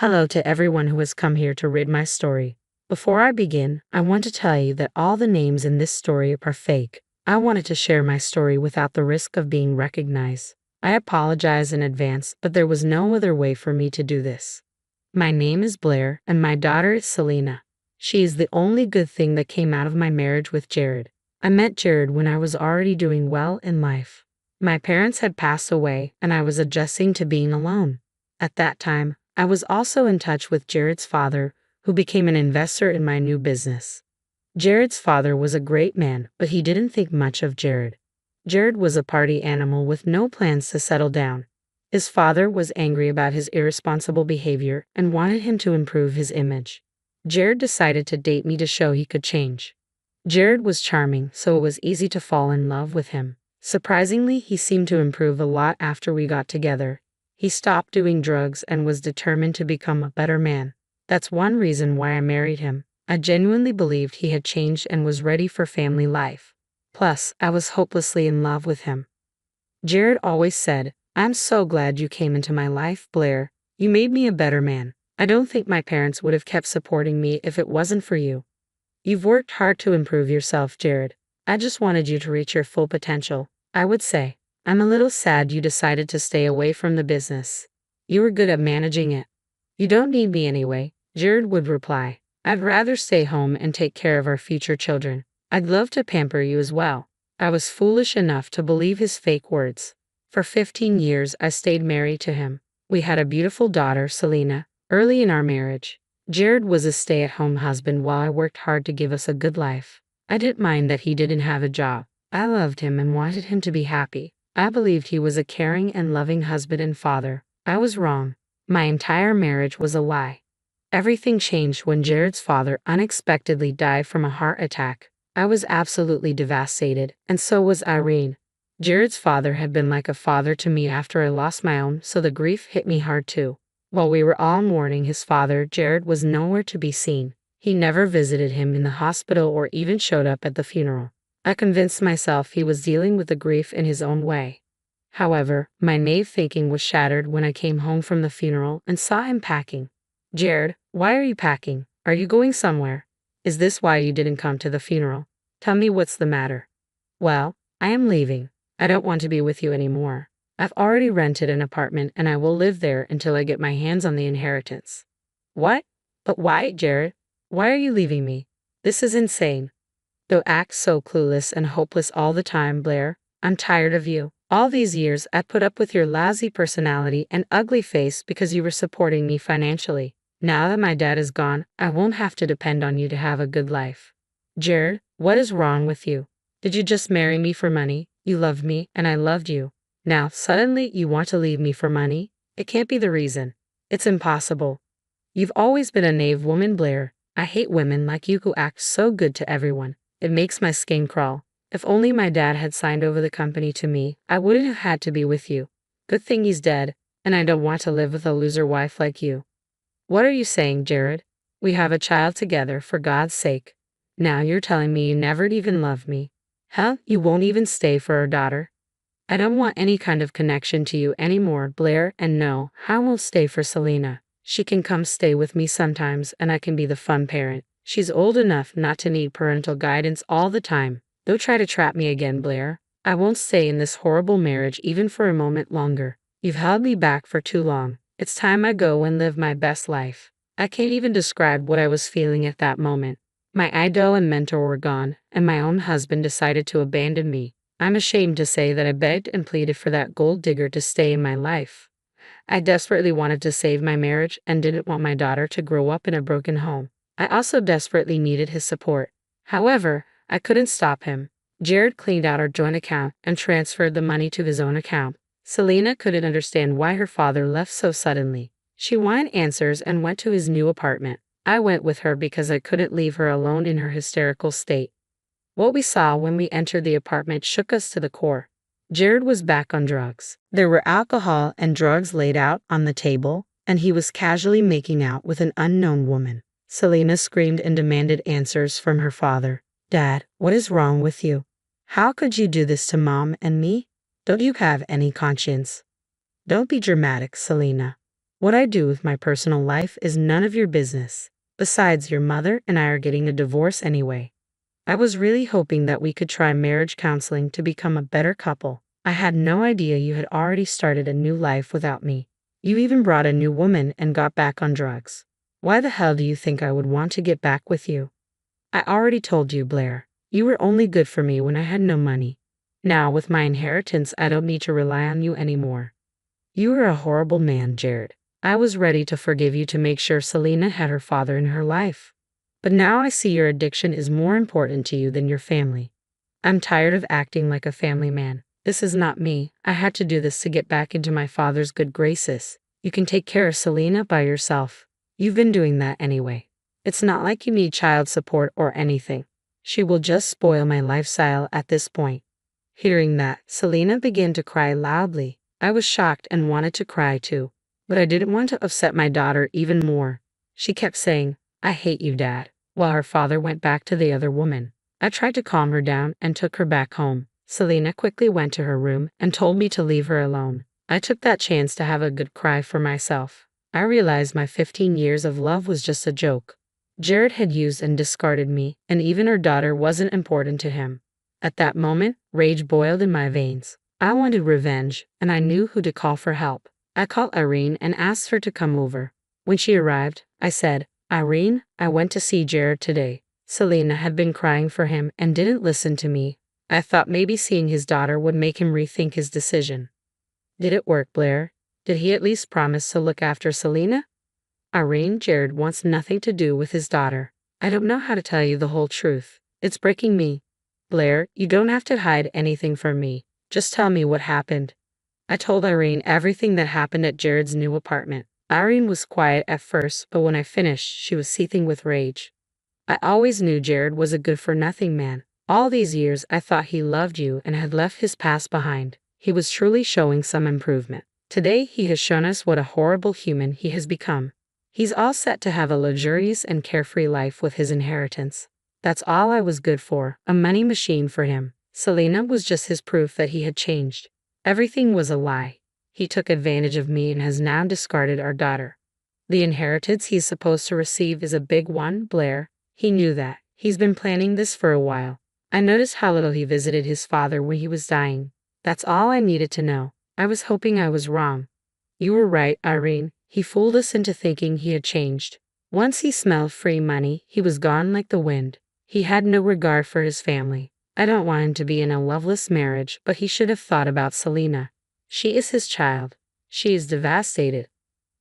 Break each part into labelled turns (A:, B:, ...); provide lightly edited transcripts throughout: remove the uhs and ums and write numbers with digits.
A: Hello to everyone who has come here to read my story. Before I begin, I want to tell you that all the names in this story are fake. I wanted to share my story without the risk of being recognized. I apologize in advance, but there was no other way for me to do this. My name is Blair, and my daughter is Selena. She is the only good thing that came out of my marriage with Jared. I met Jared when I was already doing well in life. My parents had passed away, and I was adjusting to being alone. At that time, I was also in touch with Jared's father, who became an investor in my new business. Jared's father was a great man, but he didn't think much of Jared. Jared was a party animal with no plans to settle down. His father was angry about his irresponsible behavior and wanted him to improve his image. Jared decided to date me to show he could change. Jared was charming, so it was easy to fall in love with him. Surprisingly, he seemed to improve a lot after we got together. He stopped doing drugs and was determined to become a better man. That's one reason why I married him. I genuinely believed he had changed and was ready for family life. Plus, I was hopelessly in love with him. Jared always said, "I'm so glad you came into my life, Blair. You made me a better man. I don't think my parents would have kept supporting me if it wasn't for you. You've worked hard to improve yourself, Jared. I just wanted you to reach your full potential." I would say, "I'm a little sad you decided to stay away from the business. You were good at managing it." "You don't need me anyway," Jared would reply. "I'd rather stay home and take care of our future children. I'd love to pamper you as well." I was foolish enough to believe his fake words. For 15 years, I stayed married to him. We had a beautiful daughter, Selena, early in our marriage. Jared was a stay-at-home husband while I worked hard to give us a good life. I didn't mind that he didn't have a job. I loved him and wanted him to be happy. I believed he was a caring and loving husband and father. I was wrong. My entire marriage was a lie. Everything changed when Jared's father unexpectedly died from a heart attack. I was absolutely devastated, and so was Irene. Jared's father had been like a father to me after I lost my own, so the grief hit me hard too. While we were all mourning his father, Jared was nowhere to be seen. He never visited him in the hospital or even showed up at the funeral. I convinced myself he was dealing with the grief in his own way. However, my naive thinking was shattered when I came home from the funeral and saw him packing. "Jared, why are you packing? Are you going somewhere? Is this why you didn't come to the funeral? Tell me what's the matter." "Well, I am leaving. I don't want to be with you anymore. I've already rented an apartment and I will live there until I get my hands on the inheritance." "What? But why, Jared? Why are you leaving me? This is insane. Don't act so clueless and hopeless all the time, Blair. I'm tired of you. All these years, I put up with your lousy personality and ugly face because you were supporting me financially. Now that my dad is gone, I won't have to depend on you to have a good life." "Jared, what is wrong with you? Did you just marry me for money? You loved me, and I loved you. Now, suddenly, you want to leave me for money? It can't be the reason. It's impossible. You've always been a naive woman, Blair. I hate women like you who act so good to everyone. It makes my skin crawl. If only my dad had signed over the company to me, I wouldn't have had to be with you. Good thing he's dead, and I don't want to live with a loser wife like you." "What are you saying, Jared? We have a child together, for God's sake. Now you're telling me you never even loved me. Hell, you won't even stay for our daughter." "I don't want any kind of connection to you anymore, Blair, and no, I won't stay for Selena. She can come stay with me sometimes, and I can be the fun parent. She's old enough not to need parental guidance all the time. Don't try to trap me again, Blair. I won't stay in this horrible marriage even for a moment longer. You've held me back for too long. It's time I go and live my best life." I can't even describe what I was feeling at that moment. My idol and mentor were gone, and my own husband decided to abandon me. I'm ashamed to say that I begged and pleaded for that gold digger to stay in my life. I desperately wanted to save my marriage and didn't want my daughter to grow up in a broken home. I also desperately needed his support. However, I couldn't stop him. Jared cleaned out our joint account and transferred the money to his own account. Selena couldn't understand why her father left so suddenly. She wanted answers and went to his new apartment. I went with her because I couldn't leave her alone in her hysterical state. What we saw when we entered the apartment shook us to the core. Jared was back on drugs. There were alcohol and drugs laid out on the table, and he was casually making out with an unknown woman. Selena screamed and demanded answers from her father. "Dad, what is wrong with you? How could you do this to Mom and me? Don't you have any conscience?" "Don't be dramatic, Selena. What I do with my personal life is none of your business. Besides, your mother and I are getting a divorce anyway. I was really hoping that we could try marriage counseling to become a better couple. I had no idea you had already started a new life without me. You even brought a new woman and got back on drugs. Why the hell do you think I would want to get back with you? I already told you, Blair. You were only good for me when I had no money. Now, with my inheritance, I don't need to rely on you anymore. You were a horrible man, Jared. I was ready to forgive you to make sure Selena had her father in her life. But now I see your addiction is more important to you than your family. I'm tired of acting like a family man. This is not me. I had to do this to get back into my father's good graces. You can take care of Selena by yourself. You've been doing that anyway. It's not like you need child support or anything. She will just spoil my lifestyle at this point. Hearing that, Selena began to cry loudly. I was shocked and wanted to cry too, but I didn't want to upset my daughter even more. She kept saying, "I hate you, Dad," while her father went back to the other woman. I tried to calm her down and took her back home. Selena quickly went to her room and told me to leave her alone. I took that chance to have a good cry for myself. I realized my 15 years of love was just a joke. Jared had used and discarded me, and even her daughter wasn't important to him. At that moment, rage boiled in my veins. I wanted revenge, and I knew who to call for help. I called Irene and asked her to come over. When she arrived, I said, "Irene, I went to see Jared today." Selena had been crying for him and didn't listen to me. I thought maybe seeing his daughter would make him rethink his decision. Did it work, Blair? Did he at least promise to look after Selena? Irene, Jared wants nothing to do with his daughter. I don't know how to tell you the whole truth. It's breaking me. Blair, you don't have to hide anything from me. Just tell me what happened. I told Irene everything that happened at Jared's new apartment. Irene was quiet at first, but when I finished, she was seething with rage. I always knew Jared was a good-for-nothing man. All these years, I thought he loved you and had left his past behind. He was truly showing some improvement. Today, he has shown us what a horrible human he has become. He's all set to have a luxurious and carefree life with his inheritance. That's all I was good for, a money machine for him. Selena was just his proof that he had changed. Everything was a lie. He took advantage of me and has now discarded our daughter. The inheritance he's supposed to receive is a big one, Blair. He knew that. He's been planning this for a while. I noticed how little he visited his father when he was dying. That's all I needed to know. I was hoping I was wrong. You were right, Irene. He fooled us into thinking he had changed. Once he smelled free money, he was gone like the wind. He had no regard for his family. I don't want him to be in a loveless marriage, but he should have thought about Selena. She is his child. She is devastated.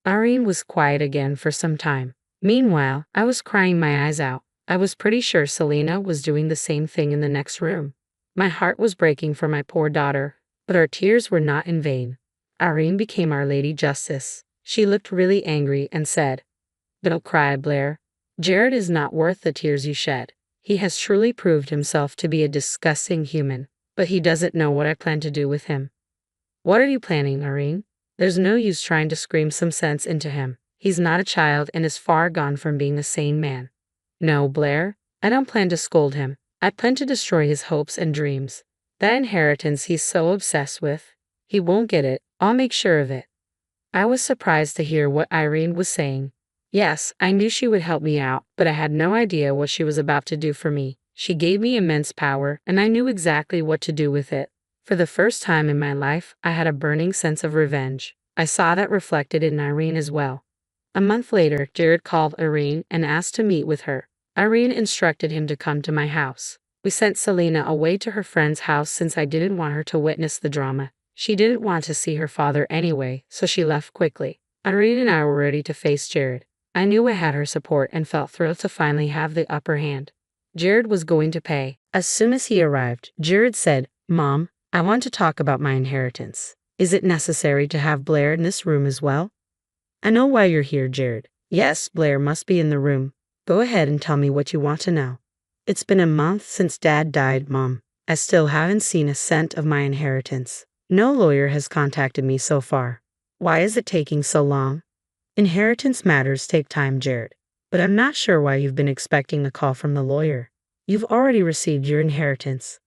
A: Irene was quiet again for some time. Meanwhile, I was crying my eyes out. I was pretty sure Selena was doing the same thing in the next room. My heart was breaking for my poor daughter, but our tears were not in vain. Irene became Our Lady Justice. She looked really angry and said, "Don't cry, Blair. Jared is not worth the tears you shed. He has truly proved himself to be a disgusting human, but he doesn't know what I plan to do with him." What are you planning, Irene? There's no use trying to scream some sense into him. He's not a child and is far gone from being a sane man. No, Blair, I don't plan to scold him. I plan to destroy his hopes and dreams. That inheritance he's so obsessed with, he won't get it. I'll make sure of it. I was surprised to hear what Irene was saying. Yes, I knew she would help me out, but I had no idea what she was about to do for me. She gave me immense power, and I knew exactly what to do with it. For the first time in my life, I had a burning sense of revenge. I saw that reflected in Irene as well. A month later, Jared called Irene and asked to meet with her. Irene instructed him to come to my house. We sent Selena away to her friend's house since I didn't want her to witness the drama. She didn't want to see her father anyway, so she left quickly. Irene and I were ready to face Jared. I knew I had her support and felt thrilled to finally have the upper hand. Jared was going to pay. As soon as he arrived, Jared said, "Mom, I want to talk about my inheritance. Is it necessary to have Blair in this room as well?" "I know why you're here, Jared." "Yes, Blair must be in the room. Go ahead and tell me what you want to know." "It's been a month since Dad died, Mom. I still haven't seen a cent of my inheritance. No lawyer has contacted me so far. Why is it taking so long?" "Inheritance matters take time, Jared. But I'm not sure why you've been expecting a call from the lawyer. You've already received your inheritance."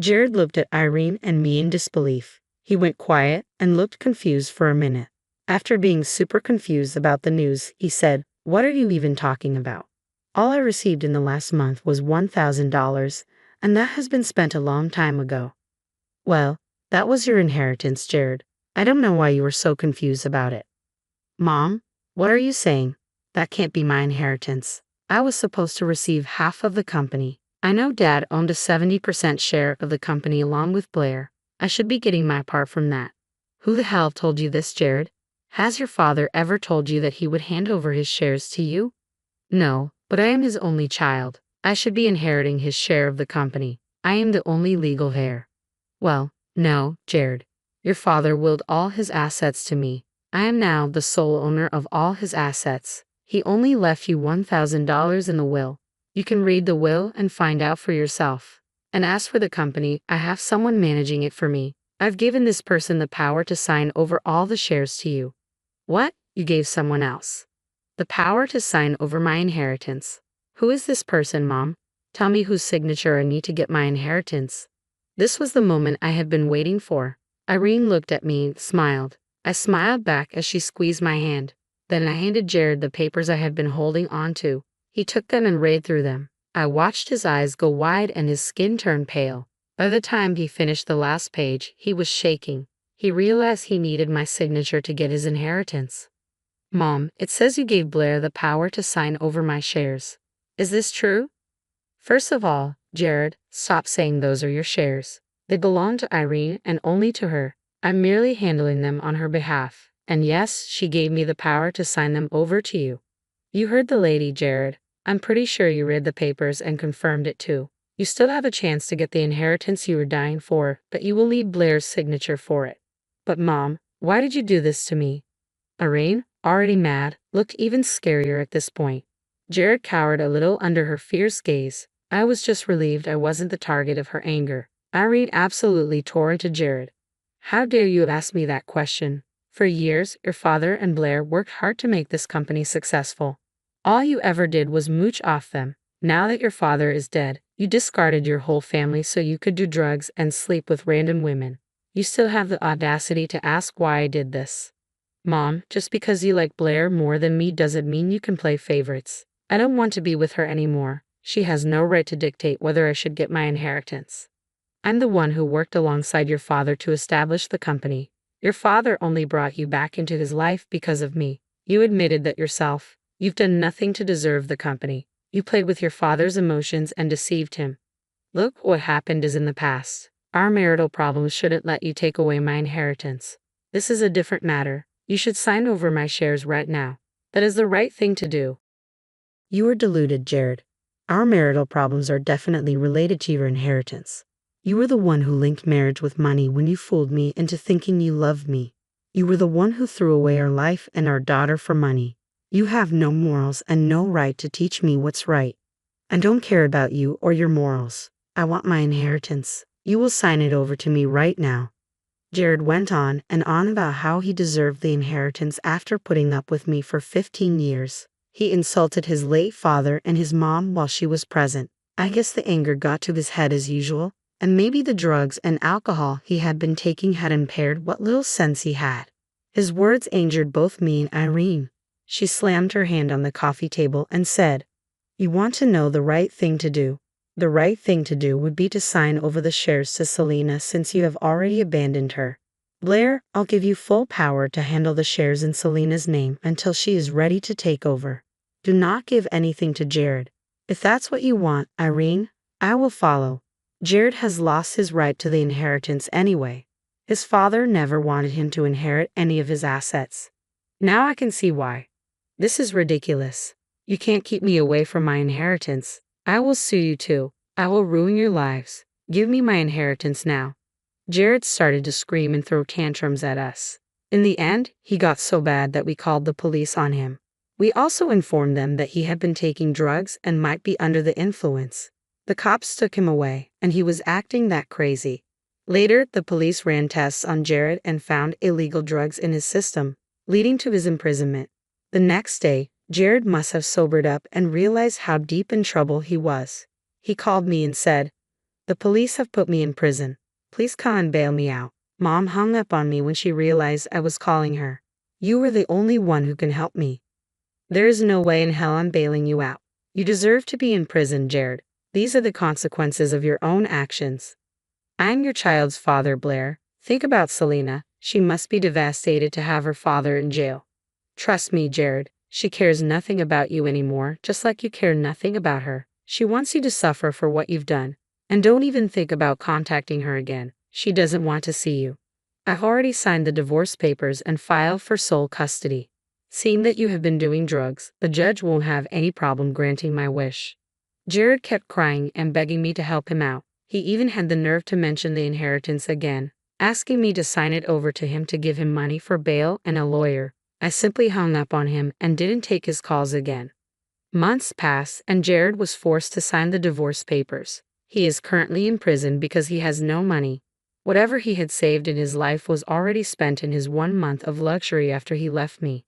A: Jared looked at Irene and me in disbelief. He went quiet and looked confused for a minute. After being super confused about the news, he said, "What are you even talking about? All I received in the last month was $1,000, and that has been spent a long time ago." "Well, that was your inheritance, Jared. I don't know why you were so confused about it." "Mom, what are you saying? That can't be my inheritance. I was supposed to receive half of the company. I know Dad owned a 70% share of the company along with Blair. I should be getting my part from that." "Who the hell told you this, Jared? Has your father ever told you that he would hand over his shares to you?" "No, but I am his only child. I should be inheriting his share of the company. I am the only legal heir." "Well, no, Jared. Your father willed all his assets to me. I am now the sole owner of all his assets. He only left you $1,000 in the will. You can read the will and find out for yourself. And as for the company, I have someone managing it for me. I've given this person the power to sign over all the shares to you." "What? You gave someone else the power to sign over my inheritance? Who is this person, Mom? Tell me whose signature I need to get my inheritance." This was the moment I had been waiting for. Irene looked at me and smiled. I smiled back as she squeezed my hand. Then I handed Jared the papers I had been holding on to. He took them and read through them. I watched his eyes go wide and his skin turn pale. By the time he finished the last page, he was shaking. He realized he needed my signature to get his inheritance. "Mom, it says you gave Blair the power to sign over my shares. Is this true?" "First of all, Jared, stop saying those are your shares. They belong to Irene and only to her. I'm merely handling them on her behalf. And yes, she gave me the power to sign them over to you." "You heard the lady, Jared. I'm pretty sure you read the papers and confirmed it too. You still have a chance to get the inheritance you were dying for, but you will need Blair's signature for it." "But Mom, why did you do this to me?" Irene, already mad, looked even scarier at this point. Jared cowered a little under her fierce gaze. I was just relieved I wasn't the target of her anger. Irene absolutely tore into Jared. "How dare you ask me that question? For years, your father and Blair worked hard to make this company successful. All you ever did was mooch off them. Now that your father is dead, you discarded your whole family so you could do drugs and sleep with random women. You still have the audacity to ask why I did this." "Mom, just because you like Blair more than me doesn't mean you can play favorites. I don't want to be with her anymore. She has no right to dictate whether I should get my inheritance. I'm the one who worked alongside your father to establish the company. Your father only brought you back into his life because of me. You admitted that yourself. You've done nothing to deserve the company. You played with your father's emotions and deceived him. Look, what happened is in the past. Our marital problems shouldn't let you take away my inheritance. This is a different matter. You should sign over my shares right now. That is the right thing to do." "You are deluded, Jared. Our marital problems are definitely related to your inheritance. You were the one who linked marriage with money when you fooled me into thinking you loved me. You were the one who threw away our life and our daughter for money. You have no morals and no right to teach me what's right. I don't care about you or your morals. I want my inheritance. You will sign it over to me right now." Jared went on and on about how he deserved the inheritance after putting up with me for 15 years. He insulted his late father and his mom while she was present. I guess the anger got to his head as usual, and maybe the drugs and alcohol he had been taking had impaired what little sense he had. His words angered both me and Irene. She slammed her hand on the coffee table and said, "You want to know the right thing to do. The right thing to do would be to sign over the shares to Selena since you have already abandoned her. Blair, I'll give you full power to handle the shares in Selena's name until she is ready to take over. Do not give anything to Jared. If that's what you want, Irene, I will follow. Jared has lost his right to the inheritance anyway. His father never wanted him to inherit any of his assets. Now I can see why. This is ridiculous. You can't keep me away from my inheritance. I will sue you too. I will ruin your lives. Give me my inheritance now." Jared started to scream and throw tantrums at us. In the end, he got so bad that we called the police on him. We also informed them that he had been taking drugs and might be under the influence. The cops took him away, and he was acting that crazy. Later, the police ran tests on Jared and found illegal drugs in his system, leading to his imprisonment. The next day, Jared must have sobered up and realized how deep in trouble he was. He called me and said, "The police have put me in prison. Please come and bail me out." Mom hung up on me when she realized I was calling her. You are the only one who can help me. There is no way in hell I'm bailing you out. You deserve to be in prison, Jared. These are the consequences of your own actions. I'm your child's father, Blair. Think about Selena. She must be devastated to have her father in jail. Trust me, Jared. She cares nothing about you anymore, just like you care nothing about her. She wants you to suffer for what you've done. And don't even think about contacting her again. She doesn't want to see you. I've already signed the divorce papers and filed for sole custody. Seeing that you have been doing drugs, the judge won't have any problem granting my wish. Jared kept crying and begging me to help him out. He even had the nerve to mention the inheritance again, asking me to sign it over to him to give him money for bail and a lawyer. I simply hung up on him and didn't take his calls again. Months passed and Jared was forced to sign the divorce papers. He is currently in prison because he has no money. Whatever he had saved in his life was already spent in his 1 month of luxury after he left me.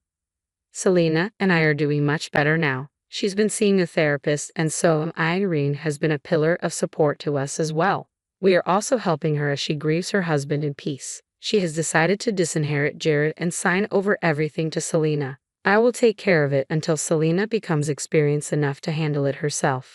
A: Selena and I are doing much better now. She's been seeing a therapist, and so Irene has been a pillar of support to us as well. We are also helping her as she grieves her husband in peace. She has decided to disinherit Jared and sign over everything to Selena. I will take care of it until Selena becomes experienced enough to handle it herself.